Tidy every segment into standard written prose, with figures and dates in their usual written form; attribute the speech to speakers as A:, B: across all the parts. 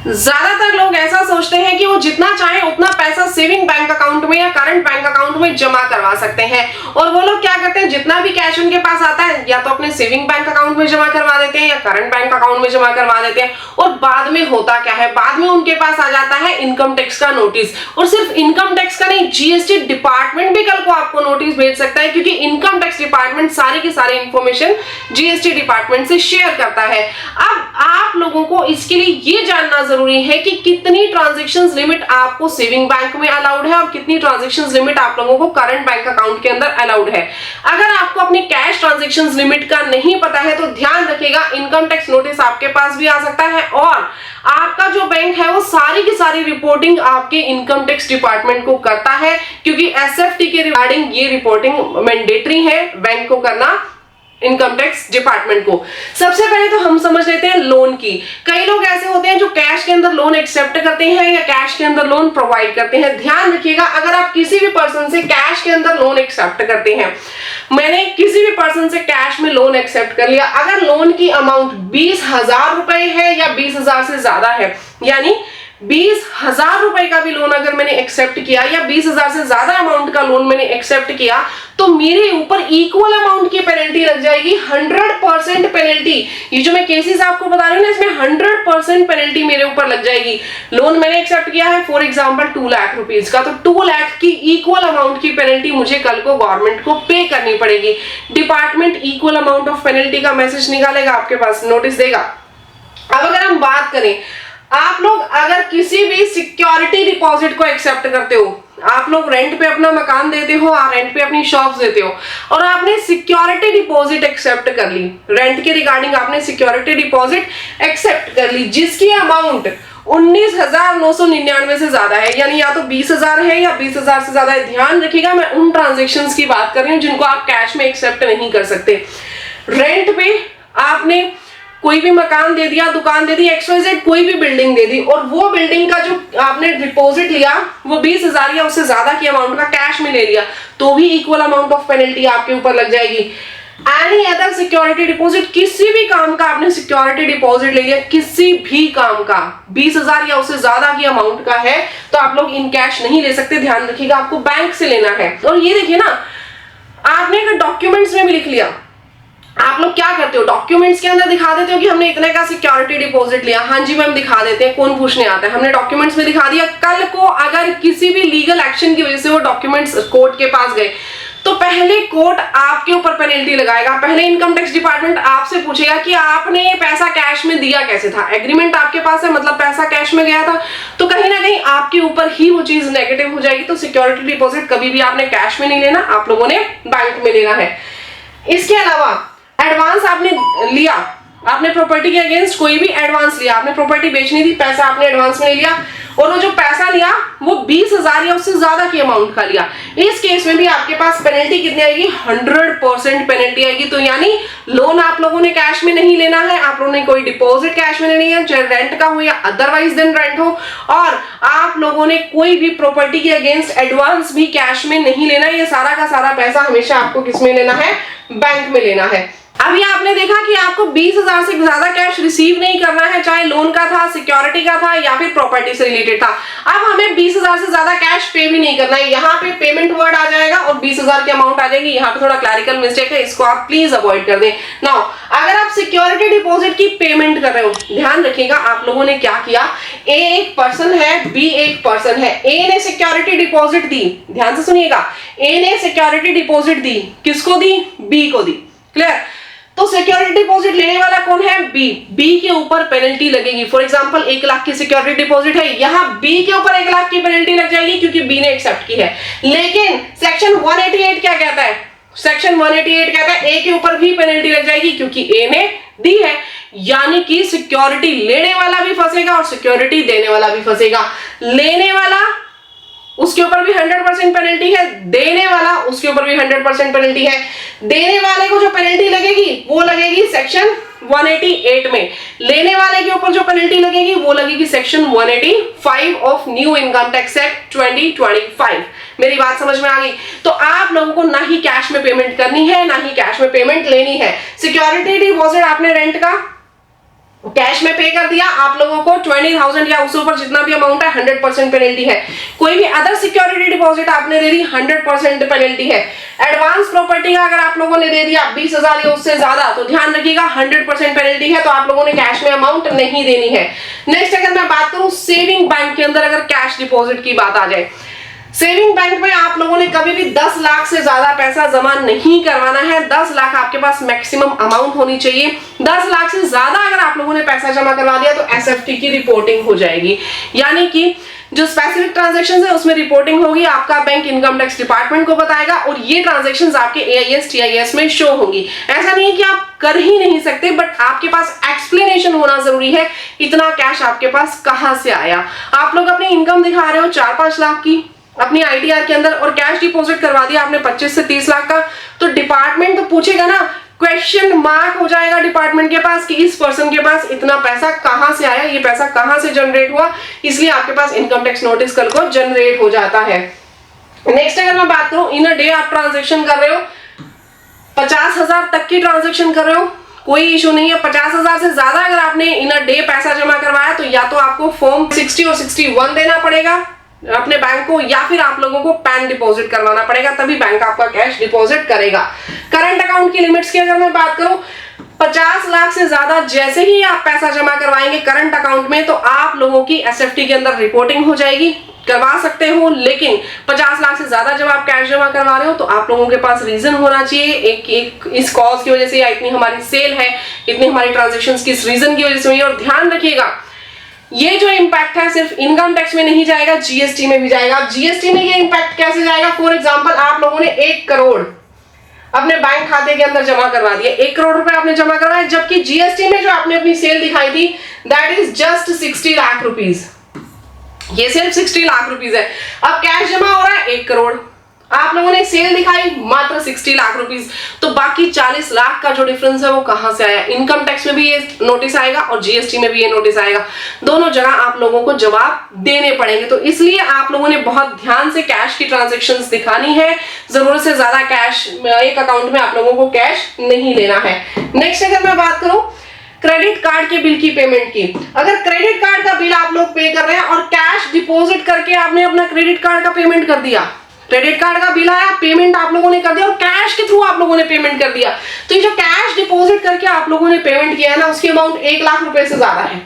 A: ज्यादातर लोग ऐसा सोचते हैं कि वो जितना चाहे उतना पैसा सेविंग बैंक अकाउंट में या करंट बैंक अकाउंट में जमा करवा सकते हैं, और वो लोग क्या करते हैं, जितना भी कैश उनके पास आता है या तो अपने सेविंग बैंक अकाउंट में जमा करवा देते हैं या करंट बैंक अकाउंट में जमा करवा देते हैं। और बाद में होता क्या है, बाद में उनके पास आ जाता है इनकम टैक्स का नोटिस। और सिर्फ इनकम टैक्स का नहीं, जीएसटी डिपार्टमेंट भी कल को आपको नोटिस भेज सकता है, क्योंकि इनकम टैक्स डिपार्टमेंट सारी की सारी इंफॉर्मेशन जीएसटी डिपार्टमेंट से शेयर करता है। अब आप लोगों को इसके लिए ये जानना जरूरी है कि कितनी ट्रांजैक्शंस लिमिट आपको सेविंग बैंक में अलाउड है और कितनी ट्रांजैक्शंस लिमिट आप लोगों को करंट बैंक अकाउंट के अंदर अलाउड है। अगर आपको अपनी कैश ट्रांजैक्शंस लिमिट का नहीं पता है तो ध्यान रखिएगा, इनकम टैक्स नोटिस आपके पास भी आ सकता है और आपका जो बैंक है वो सारी की सारी रिपोर्टिंग आपके इनकम टैक्स डिपार्टमेंट को करता है, क्योंकि एसएफटी के रिगार्डिंग ये रिपोर्टिंग मैंडेटरी है बैंक को करना, इनकम टैक्स डिपार्टमेंट को। सबसे पहले तो हम समझ लेते हैं लोन की। कई लोग ऐसे होते हैं जो कैश के अंदर लोन एक्सेप्ट करते हैं या कैश के अंदर लोन प्रोवाइड करते हैं। ध्यान रखिएगा, अगर आप किसी भी पर्सन से कैश के अंदर लोन एक्सेप्ट करते हैं, मैंने किसी भी पर्सन से कैश में लोन एक्सेप्ट कर लिया, अगर लोन की अमाउंट 20,000 रुपए है या 20,000 से ज्यादा है, यानी 20,000 रुपए का भी लोन अगर मैंने एक्सेप्ट किया या 20,000 से ज्यादा अमाउंट का लोन मैंने एक्सेप्ट किया, तो मेरे ऊपर इक्वल अमाउंट की पेनल्टी लग जाएगी, 100% पेनल्टी। ये जो मैं केसेस आपको बता रही हूँ ना, इसमें 100% पेनल्टी मेरे ऊपर लग जाएगी। लोन मैंने एक्सेप्ट किया है फॉर एग्जांपल 2 लाख रुपीज का, तो 2 लाख की इक्वल अमाउंट की पेनल्टी मुझे कल को गवर्नमेंट को पे करनी पड़ेगी। Department equal amount of penalty का मैसेज निकालेगा, आपके पास नोटिस देगा। अब अगर हम बात करें, आप लोग अगर किसी भी सिक्योरिटी डिपॉजिट को एक्सेप्ट करते हो, आप लोग रेंट पे अपना मकान देते हो, आप रेंट पे अपनी शॉप्स देते हो और आपने सिक्योरिटी डिपॉजिट एक्सेप्ट कर ली, रेंट के रिगार्डिंग आपने सिक्योरिटी डिपॉजिट एक्सेप्ट कर ली, जिसकी अमाउंट 19,999 से ज्यादा है, यानी या तो 20,000 है या 20,000 से ज्यादा है। ध्यान रखिएगा, मैं उन ट्रांजेक्शन्स की बात कर रही हूँ जिनको आप कैश में एक्सेप्ट नहीं कर सकते। रेंट पे आपने कोई भी मकान दे दिया, दुकान दे दी, XYZ कोई भी बिल्डिंग दे दी, और वो बिल्डिंग का जो आपने डिपॉजिट लिया वो 20,000 या उससे ज्यादा की अमाउंट का कैश में ले लिया, तो भी इक्वल अमाउंट ऑफ पेनल्टी आपके ऊपर लग जाएगी। एनी अदर सिक्योरिटी डिपॉजिट, किसी भी काम का आपने सिक्योरिटी डिपॉजिट ले लिया, किसी भी काम का 20,000 या उससे ज्यादा की अमाउंट का है, तो आप लोग इन कैश नहीं ले सकते। ध्यान रखिएगा, आपको बैंक से लेना है। और ये देखिए ना, आपने अगर डॉक्यूमेंट्स में भी लिख लिया, आप लोग क्या करते हो, डॉक्यूमेंट्स के अंदर दिखा देते हो कि हमने इतने का सिक्योरिटी डिपॉजिट लिया, हाँ जी मैम दिखा देते हैं, कौन पूछने आता है, हमने डॉक्यूमेंट्स में दिखा दिया। कल को अगर किसी भी लीगल एक्शन की वजह से वो डॉक्यूमेंट्स कोर्ट के पास गए, तो पहले कोर्ट आपके ऊपर पेनल्टी लगाएगा, पहले इनकम टैक्स डिपार्टमेंट आपसे पूछेगा कि आपने ये पैसा कैश में दिया कैसे था। एग्रीमेंट आपके पास है, मतलब पैसा कैश में गया था, तो कहीं ना कहीं आपके ऊपर ही वो चीज नेगेटिव हो जाएगी। तो सिक्योरिटी डिपॉजिट कभी भी आपने कैश में नहीं लेना, आप लोगों ने बैंक में लेना है। इसके अलावा एडवांस आपने लिया, आपने प्रॉपर्टी के अगेंस्ट कोई भी एडवांस लिया, आपने प्रॉपर्टी बेचनी थी, पैसा आपने एडवांस में ले लिया, और वो जो पैसा लिया वो 20,000 या उससे ज्यादा की अमाउंट का लिया, इस केस में भी आपके पास पेनल्टी कितनी आएगी, 100% पेनल्टी आएगी। तो यानी लोन आप लोगों ने कैश में नहीं लेना है, आप लोगों ने कोई डिपॉजिट कैश में लेनी है, चाहे रेंट का हो या अदरवाइज देन रेंट हो, और आप लोगों ने कोई भी प्रॉपर्टी के अगेंस्ट एडवांस भी कैश में नहीं लेना है। ये सारा का सारा पैसा हमेशा आपको किस में लेना है, बैंक में लेना है। अभी आपने देखा कि आपको 20,000 से ज्यादा कैश रिसीव नहीं करना है, चाहे लोन का था, सिक्योरिटी का था या फिर प्रॉपर्टी से रिलेटेड था। अब हमें 20,000 से ज्यादा कैश पे भी नहीं करना है, यहाँ पे पेमेंट वर्ड आ जाएगा और 20,000 की अमाउंट आ जाएगी। यहाँ पे थोड़ा क्लैरिकल मिस्टेक है, इसको आप प्लीज अवॉइड कर दें। नाउ अगर आप सिक्योरिटी डिपॉजिट की पेमेंट कर रहे हो, ध्यान रखिएगा आप लोगों ने क्या किया, ए एक पर्सन है, बी एक पर्सन है। ए ने सिक्योरिटी डिपॉजिट दी, ध्यान से सुनिएगा, ए ने सिक्योरिटी डिपॉजिट दी, किसको दी, बी को दी। क्लियर? तो सिक्योरिटी डिपॉजिट लेने वाला कौन है, बी। बी के ऊपर पेनल्टी लगेगी। फॉर एग्जांपल 1 लाख की सिक्योरिटी डिपॉजिट है, यहाँ बी के ऊपर 1 लाख की पेनल्टी लग जाएगी क्योंकि बी ने एक्सेप्ट की है। लेकिन सेक्शन 188 क्या कहता है, सेक्शन 188 कहता है ए के ऊपर भी पेनल्टी लग जाएगी क्योंकि ए ने दी है, यानी कि सिक्योरिटी लेने वाला भी फंसेगा और सिक्योरिटी देने वाला भी फंसेगा। लेने वाला उसके ऊपर भी 100% पेनल्टी है, देने वाला उसके ऊपर भी 100% पेनल्टी है। देने वाले को जो पेनल्टी लगेगी वो लगेगी सेक्शन 188 में, लेने वाले के ऊपर जो पेनल्टी लगेगी वो लगेगी section 185 of new income tax act 2025। मेरी बात समझ में आ गई? तो आप लोगों को ना ही कैश में पेमेंट करनी है, ना ही कैश में पेमेंट लेनी है। सिक्योरिटी डिपॉजिट आपने रेंट का कैश में पे कर दिया, आप लोगों को 20,000 या उससे ऊपर जितना भी अमाउंट है 100% पेनल्टी है। कोई भी अदर सिक्योरिटी डिपॉजिट आपने दे दी 100% पेनल्टी है। एडवांस प्रॉपर्टी का अगर आप लोगों ने दे दिया 20,000 या उससे ज्यादा तो ध्यान रखिएगा 100% पेनल्टी है, तो आप लोगों ने कैश में अमाउंट नहीं देनी है। नेक्स्ट अगर मैं बात करूं सेविंग बैंक के अंदर अगर कैश डिपॉजिट की बात आ जाए, सेविंग बैंक में आप लोगों ने कभी भी 10 लाख से ज्यादा पैसा जमा नहीं करवाना है। 10 लाख आपके पास मैक्सिमम अमाउंट होनी चाहिए। 10 लाख से ज्यादा अगर आप लोगों ने पैसा जमा करवा दिया तो एसएफटी की रिपोर्टिंग हो जाएगी, यानी कि जो स्पेसिफिक ट्रांजैक्शंस है उसमें रिपोर्टिंग होगी, आपका बैंक इनकम टैक्स डिपार्टमेंट को बताएगा और ये ट्रांजैक्शंस आपके एआईएस टीआईएस में शो होंगी। ऐसा नहीं है कि आप कर ही नहीं सकते, बट आपके पास एक्सप्लेनेशन होना जरूरी है, इतना कैश आपके पास कहां से आया। आप लोग अपनी इनकम दिखा रहे हो 4-5 लाख की अपनी आईटीआर के अंदर और कैश डिपॉजिट करवा दिया आपने 25 से 30 लाख का, तो डिपार्टमेंट तो पूछेगा ना, क्वेश्चन मार्क हो जाएगा डिपार्टमेंट के पास कि इस पर्सन के पास इतना पैसा कहां से आया, ये पैसा कहां से जनरेट हुआ, इसलिए आपके पास इनकम टैक्स नोटिस कल को जनरेट हो जाता है। नेक्स्ट अगर मैं बात करूं, इन अ डे आप ट्रांजेक्शन कर रहे हो, 50,000 तक की ट्रांजेक्शन कर रहे हो, कोई इशू नहीं है। 50,000 से ज्यादा अगर आपने इन अ डे पैसा जमा करवाया तो या तो आपको फॉर्म 60 और 61 देना पड़ेगा अपने बैंक को, या फिर आप लोगों को पैन डिपॉजिट करवाना पड़ेगा, तभी बैंक आपका कैश डिपॉजिट करेगा। करंट अकाउंट की लिमिट्स की अगर मैं बात करूं, 50 लाख से ज्यादा जैसे ही आप पैसा जमा करवाएंगे करंट अकाउंट में तो आप लोगों की एसएफटी के अंदर रिपोर्टिंग हो जाएगी, करवा सकते हो। लेकिन 50 लाख से ज्यादा जब आप कैश जमा करवा रहे हो तो आप लोगों के पास रीजन होना चाहिए, एक इस कॉज की वजह से या इतनी हमारी सेल है, इतनी हमारी ट्रांजेक्शंस किस रीजन की वजह से हुई। और ध्यान रखिएगा ये जो इम्पैक्ट है सिर्फ इनकम टैक्स में नहीं जाएगा, जीएसटी में भी जाएगा। जीएसटी में ये इम्पैक्ट कैसे जाएगा, फॉर एग्जांपल आप लोगों ने 1 करोड़ अपने बैंक खाते के अंदर जमा करवा दिया, 1 करोड़ रुपए आपने जमा करवाए, जबकि जीएसटी में जो आपने अपनी सेल दिखाई थी that is just 60 lakh rupees, ये सिर्फ 60 लाख रुपीज है। अब कैश जमा हो रहा है 1 करोड़, आप लोगों ने सेल दिखाई मात्र 60 लाख रुपीस, तो बाकी 40 लाख का जो डिफरेंस है वो कहां से आया। इनकम टैक्स में भी ये नोटिस आएगा और जीएसटी में भी ये नोटिस आएगा, दोनों जगह आप लोगों को जवाब देने पड़ेंगे। तो इसलिए आप लोगों ने बहुत ध्यान से कैश की ट्रांजैक्शंस दिखानी है, जरूरत से ज्यादा कैश एक अकाउंट में आप लोगों को कैश नहीं लेना है। नेक्स्ट अगर मैं बात करूं क्रेडिट कार्ड के बिल की पेमेंट की, अगर क्रेडिट कार्ड का बिल आप लोग पे कर रहे हैं और कैश डिपॉजिट करके आपने अपना क्रेडिट कार्ड का पेमेंट कर दिया, क्रेडिट कार्ड का बिल आया, पेमेंट आप लोगों ने कर दिया और कैश के थ्रू आप लोगों ने पेमेंट कर दिया, तो ये जो कैश डिपॉजिट करके आप लोगों ने पेमेंट किया है ना, उसकी अमाउंट 1 लाख रुपए से ज्यादा है।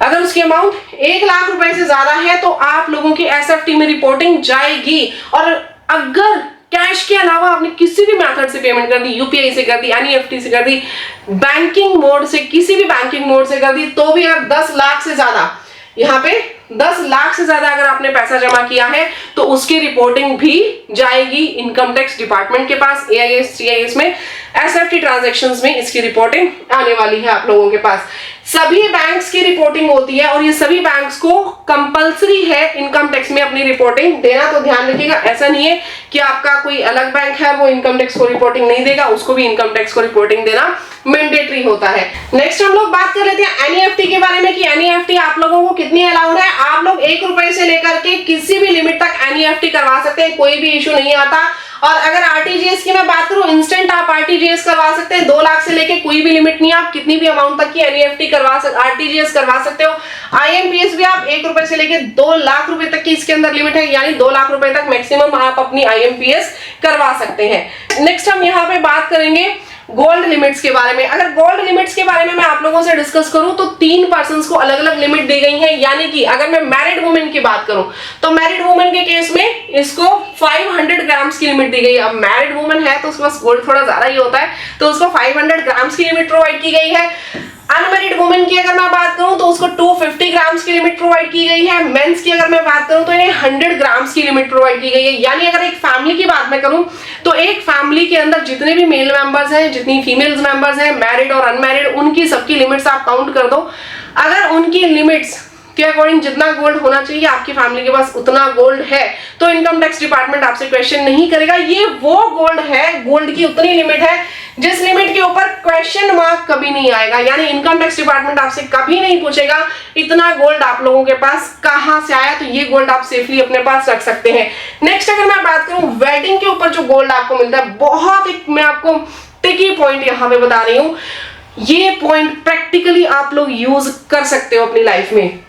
A: अगर उसकी अमाउंट 1 लाख रुपए से ज्यादा है तो आप लोगों की एसएफटी में रिपोर्टिंग जाएगी। और अगर कैश के अलावा आपने किसी भी मेथड से पेमेंट कर दी, यूपीआई से कर दी, एनईएफटी से कर दी, बैंकिंग मोड से, किसी भी बैंकिंग मोड से कर दी, तो भी अगर 10 लाख से ज्यादा, यहाँ पे 10 लाख से ज्यादा अगर आपने पैसा जमा किया है तो उसकी रिपोर्टिंग भी जाएगी इनकम टैक्स डिपार्टमेंट के पास। एआईएस टीआईएस में एसएफटी ट्रांजैक्शंस में इसकी रिपोर्टिंग आने वाली है आप लोगों के पास। सभी बैंक्स की रिपोर्टिंग होती है और ये सभी बैंक्स को कंपलसरी है इनकम टैक्स में अपनी रिपोर्टिंग देना, तो ध्यान रखिएगा। ऐसा नहीं है कि आपका कोई अलग बैंक है वो इनकम टैक्स को रिपोर्टिंग नहीं देगा, उसको भी इनकम टैक्स को रिपोर्टिंग देना मैंडेटरी होता है। नेक्स्ट हम लोग बात कर लेते हैं एनईएफटी के बारे में कि एनईएफटी आप लोगों को कितनी अलाउड है। आप लोग 1 रुपए से लेकर के किसी भी लिमिट तक एनईएफटी करवा सकते हैं, कोई भी इशू नहीं आता। और अगर आरटीजीएस की मैं बात करूं, इंस्टेंट आप आरटीजीएस करवा सकते हैं, 2 लाख से लेके कोई भी लिमिट नहीं, आप कितनी भी अमाउंट तक की एनईएफटी आरटीजीएस करवा सकते हो। आईएमपीएस भी आप 1 रुपए से लेके 2 लाख रुपए तक की इसके अंदर लिमिट है, यानी 2 लाख रुपए तक मैक्सिमम आप अपनी आईएमपीएस करवा सकते हैं। नेक्स्ट हम यहाँ पे बात करेंगे गोल्ड लिमिट्स के बारे में। अगर गोल्ड लिमिट्स के बारे में मैं आप लोगों से डिस्कस करूं तो 3 पर्संस को अलग अलग लिमिट दी गई है, यानी कि अगर मैं मैरिड वुमेन की बात करूं तो मैरिड वुमेन के केस में इसको 500 ग्राम्स की लिमिट दी गई है। अब मैरिड वुमेन है तो उसके पास गोल्ड थोड़ा ज्यादा ही होता है, तो उसको 500 ग्राम्स की लिमिट प्रोवाइड की गई है। अनमैरिड वुमेन की अगर मैं बात करूं तो उसको 250 ग्राम्स की लिमिट प्रोवाइड की गई है। मेंस की अगर मैं बात करूं तो इन्हें 100 ग्राम्स की लिमिट प्रोवाइड की गई है। यानी अगर एक फैमिली की बात मैं करूं तो एक फैमिली के अंदर जितने भी मेल मेंबर्स हैं, जितनी फीमेल्स मेंबर्स हैं, मैरिड और अनमैरिड, उनकी सबकी लिमिट्स आप काउंट कर दो। अगर उनकी लिमिट्स के अकॉर्डिंग जितना गोल्ड होना चाहिए आपकी फैमिली के पास उतना गोल्ड है तो इनकम टैक्स डिपार्टमेंट आपसे क्वेश्चन नहीं करेगा। ये वो गोल्ड है, गोल्ड की उतनी लिमिट है जिस लिमिट के ऊपर क्वेश्चन मार्क कभी नहीं आएगा, यानी इनकम टैक्स डिपार्टमेंट आपसे कभी नहीं पूछेगा इतना गोल्ड आप लोगों के पास कहां से आया, तो ये गोल्ड आप सेफली अपने पास रख सकते हैं। नेक्स्ट अगर मैं बात करूं वेडिंग के ऊपर जो गोल्ड आपको मिलता है, बहुत एक मैं आपको टिकी पॉइंट यहां पे बता रही हूं, ये पॉइंट प्रैक्टिकली आप लोग यूज कर सकते हो अपनी लाइफ में।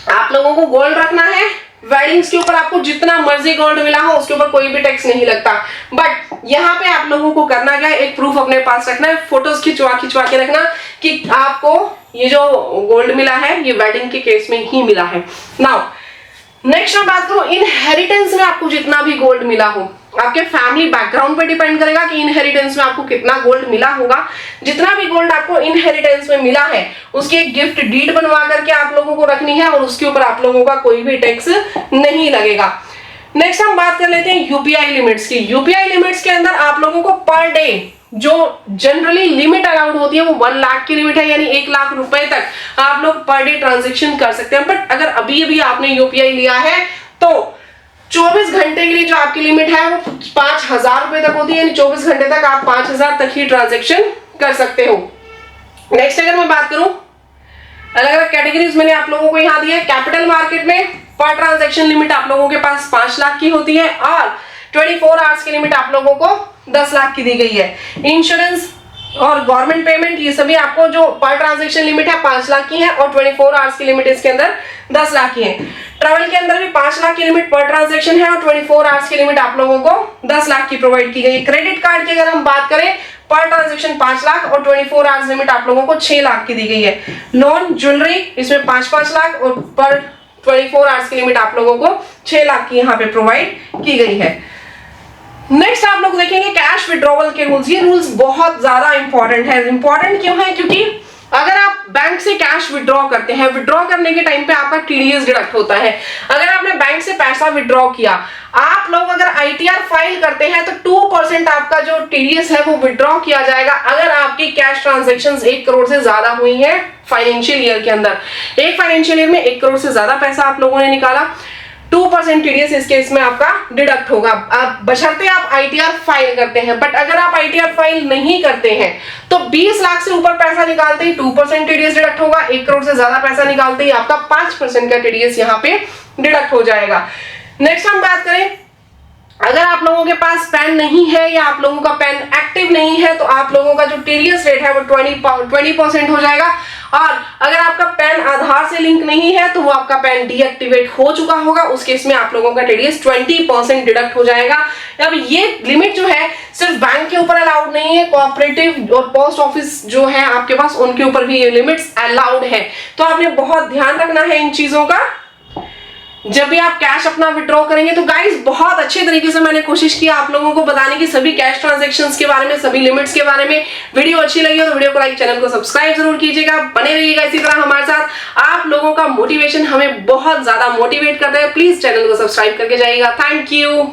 A: आप लोगों को गोल्ड रखना है, वेडिंग्स के ऊपर आपको जितना मर्जी गोल्ड मिला हो उसके ऊपर कोई भी टैक्स नहीं लगता। बट यहाँ पे आप लोगों को करना क्या है, एक प्रूफ अपने पास रखना है, फोटोज खिंचवा के रखना कि आपको ये जो गोल्ड मिला है ये वेडिंग के केस में ही मिला है। नाउ नेक्स्ट मैं बात करूं, इनहेरिटेंस में आपको जितना भी गोल्ड मिला हो, आपके फैमिली बैकग्राउंड पे डिपेंड करेगा कि इनहेरिटेंस में आपको कितना गोल्ड मिला होगा। जितना भी गोल्ड आपको इनहेरिटेंस में मिला है उसकी एक गिफ्ट डीड बनवा करके आप लोगों को रखनी है और उसके ऊपर आप लोगों का कोई भी टैक्स नहीं लगेगा। नेक्स्ट हम बात कर लेते हैं यूपीआई लिमिट्स की। यूपीआई लिमिट्स के अंदर आप लोगों को पर डे जो जनरली लिमिट अलाउड होती है वो 1 लाख की लिमिट है, यानी 1 लाख रुपए तक आप लोग पर डे ट्रांजेक्शन कर सकते हैं। बट अगर अभी आपने यूपीआई लिया है तो 24 घंटे के लिए जो आपकी लिमिट है वो 5,000 रुपए तक होती है, यानी 24 घंटे तक आप 5,000 तक ही ट्रांजेक्शन कर सकते हो। नेक्स्ट अगर मैं बात करूं, अलग अलग कैटेगरीज मैंने आप लोगों को यहां दिया है। कैपिटल मार्केट में पर ट्रांजेक्शन लिमिट आप लोगों के पास 5 लाख की होती है और 24 आवर्स की लिमिट आप लोगों को 10 लाख की दी गई है। इंश्योरेंस और गवर्नमेंट पेमेंट ये सभी आपको जो पर ट्रांजेक्शन लिमिट है 5 लाख की है और 24 आवर्स की लिमिट इसके अंदर 10 लाख की है। ट्रैवल के अंदर भी 5 लाख की लिमिट पर ट्रांजेक्शन है और 24 आवर्स की लिमिट आप लोगों को 10 लाख की प्रोवाइड की गई है। क्रेडिट कार्ड की अगर हम बात करें, पर ट्रांजेक्शन 5 लाख और 24 आवर्स लिमिट आप लोगों को 6 लाख की दी गई है। लोन ज्वेलरी इसमें 5-5 लाख और पर 24 आवर्स की लिमिट आप लोगों को 6 लाख की यहाँ पे प्रोवाइड की गई है। नेक्स्ट आप लोग देखेंगे कैश विड्रॉवल के रूल्स। ये रूल्स बहुत ज्यादा इंपॉर्टेंट है। इंपॉर्टेंट क्यों है? क्योंकि अगर आप बैंक से कैश विड्रॉ करते हैं, विड्रॉ करने के टाइम पे आपका टीडीएस डिडक्ट होता है। अगर आपने बैंक से पैसा विड्रॉ किया, आप लोग अगर आईटीआर फाइल करते हैं तो 2% आपका जो टीडीएस है वो विड्रॉ किया जाएगा अगर आपकी कैश ट्रांजैक्शंस 1 करोड़ से ज्यादा हुई है फाइनेंशियल ईयर के अंदर। एक फाइनेंशियल ईयर में 1 करोड़ से ज्यादा पैसा आप लोगों ने निकाला, 2% टीडीएस इस केस में आपका डिडक्ट होगा, आप बशर्ते आप आईटीआर फाइल करते हैं। बट अगर आप आईटीआर फाइल नहीं करते हैं तो 20 लाख से ऊपर पैसा निकालते ही 2% टीडीएस डिडक्ट होगा, 1 करोड़ से ज्यादा पैसा निकालते ही आपका 5% का टीडीएस यहाँ पे डिडक्ट हो जाएगा। नेक्स्ट हम बात करें, अगर आप लोगों के पास पैन नहीं है या आप लोगों का पैन एक्टिव नहीं है तो आप लोगों का जो टीडीएस रेट है वो 20% हो जाएगा। और अगर आपका पैन आधार से लिंक नहीं है तो वो आपका पैन डीएक्टिवेट हो चुका होगा, उस केस में आप लोगों का टीडीएस 20% डिडक्ट हो जाएगा। अब ये लिमिट जो है सिर्फ बैंक के ऊपर अलाउड नहीं है, कोऑपरेटिव और पोस्ट ऑफिस जो है आपके पास उनके ऊपर भी ये लिमिट्स अलाउड है। तो आपने बहुत ध्यान रखना है इन चीजों का जब भी आप कैश अपना विड्रॉ करेंगे। तो गाइस बहुत अच्छे तरीके से मैंने कोशिश की आप लोगों को बताने की सभी कैश ट्रांजैक्शंस के बारे में, सभी लिमिट्स के बारे में। वीडियो अच्छी लगी हो तो वीडियो को लाइक, चैनल को सब्सक्राइब जरूर कीजिएगा, बने रहिएगा इसी तरह हमारे साथ। आप लोगों का मोटिवेशन हमें बहुत ज्यादा मोटिवेट करता है। प्लीज चैनल को सब्सक्राइब करके जाइएगा। Thank you.